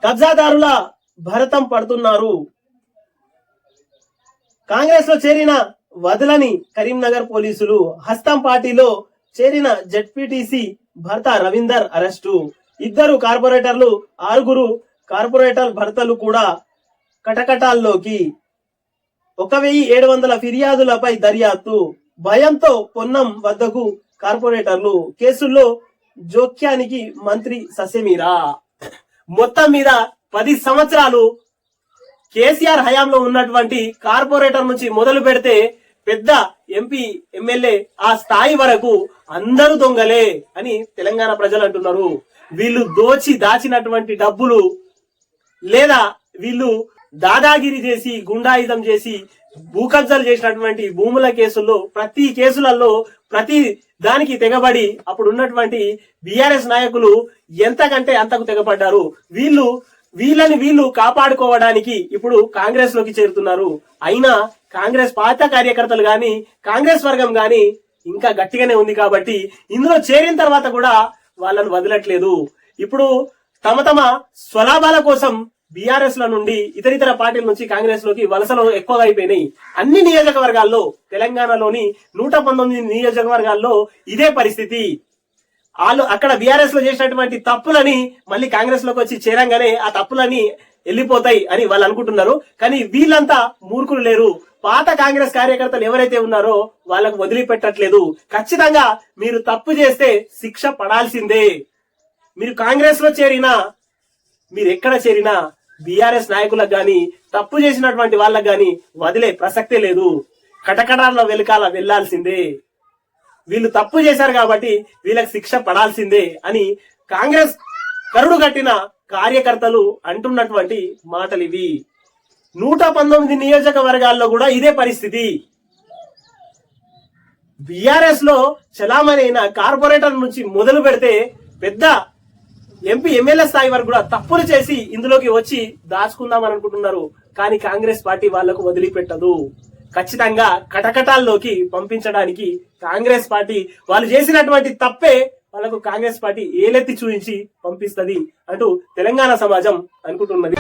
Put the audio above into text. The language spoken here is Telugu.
కబ్జాదారుల భరతం పడుతున్నారు. కాంగ్రెస్ లో చేరిన వదలని కరీంనగర్ పోలీసులు. హస్తం పార్టీలో చేరిన జెడ్పీటీసీ భర్త రవీందర్ అరెస్టు. 2 కార్పొరేటర్లు 6 కార్పొరేటర్ భర్తలు కూడా కటకటాల్లోకి. 1700 ఫిర్యాదులపై దర్యాప్తు. భయంతో పొన్నం వద్దకు కార్పొరేటర్లు. కేసుల్లో జోక్యానికి మంత్రి ససెమిరా. మొత్తం మీద 10 సంవత్సరాలు కేసీఆర్ హయాంలో ఉన్నటువంటి కార్పొరేటర్ నుంచి మొదలు పెడితే పెద్ద ఎంపీ ఎమ్మెల్యే ఆ స్థాయి వరకు అందరూ దొంగలే అని తెలంగాణ ప్రజలు అంటున్నారు. వీళ్ళు దాచినటువంటి డబ్బులు లేదా వీళ్ళు దాదాగిరి చేసి గుండాయుధం చేసి భూకబ్జాలు చేసినటువంటి భూముల కేసుల్లో ప్రతి కేసులలో ప్రతి దానికి తెగబడి అప్పుడు ఉన్నటువంటి బీఆర్ఎస్ నాయకులు ఎంతకంటే అంతకు తెగబడ్డారు. వీళ్ళని కాపాడుకోవడానికి ఇప్పుడు కాంగ్రెస్ లోకి చేరుతున్నారు. అయినా కాంగ్రెస్ పాత కార్యకర్తలు గాని కాంగ్రెస్ వర్గం గాని ఇంకా గట్టిగానే ఉంది కాబట్టి ఇందులో చేరిన తర్వాత కూడా వాళ్ళను వదలట్లేదు. ఇప్పుడు తమ స్వలాభాల కోసం బీఆర్ఎస్ ల నుండి ఇతర పార్టీల నుంచి కాంగ్రెస్ లోకి వలసలు ఎక్కువగా అయిపోయినాయి. అన్ని నియోజకవర్గాల్లో తెలంగాణలోని 119 నియోజకవర్గాల్లో ఇదే పరిస్థితి. వాళ్ళు అక్కడ బీఆర్ఎస్ లో చేసినటువంటి తప్పులని మళ్ళీ కాంగ్రెస్ లోకి వచ్చి చేరంగానే ఆ తప్పులని వెళ్ళిపోతాయి అని వాళ్ళు అనుకుంటున్నారు. కానీ వీళ్ళంతా మూర్ఖులు లేరు. పాత కాంగ్రెస్ కార్యకర్తలు ఎవరైతే ఉన్నారో వాళ్ళకు వదిలిపెట్టట్లేదు. ఖచ్చితంగా మీరు తప్పు చేస్తే శిక్ష పడాల్సిందే. మీరు కాంగ్రెస్ లో చేరినా మీరు ఎక్కడ చేరినా బీఆర్ఎస్ నాయకులకు గాని తప్పు చేసినటువంటి వాళ్ళకు గాని వదిలే ప్రసక్తే లేదు. కటకటాల్లో వెనకాల వెళ్లాల్సిందే. వీళ్ళు తప్పు చేశారు కాబట్టి వీళ్ళకి శిక్ష పడాల్సిందే అని కాంగ్రెస్ కరుడు కట్టిన కార్యకర్తలు అంటున్నటువంటి మాటలు ఇవి. 119 నియోజకవర్గాల్లో కూడా ఇదే పరిస్థితి. బీఆర్ఎస్ లో చలామణైన కార్పొరేటర్ నుంచి మొదలు పెడితే పెద్ద ఎంపీ ఎమ్మెల్యే స్థాయి వరకు కూడా తప్పులు చేసి ఇందులోకి వచ్చి దాచుకుందామని అనుకుంటున్నారు. కానీ కాంగ్రెస్ పార్టీ వాళ్లకు వదిలిపెట్టదు. ఖచ్చితంగా కటకటాల్లోకి పంపించడానికి కాంగ్రెస్ పార్టీ వాళ్ళు చేసినటువంటి తప్పే వాళ్ళకు కాంగ్రెస్ పార్టీ ఏలెత్తి చూపించి పంపిస్తది అంటూ తెలంగాణ సమాజం అనుకుంటున్నది.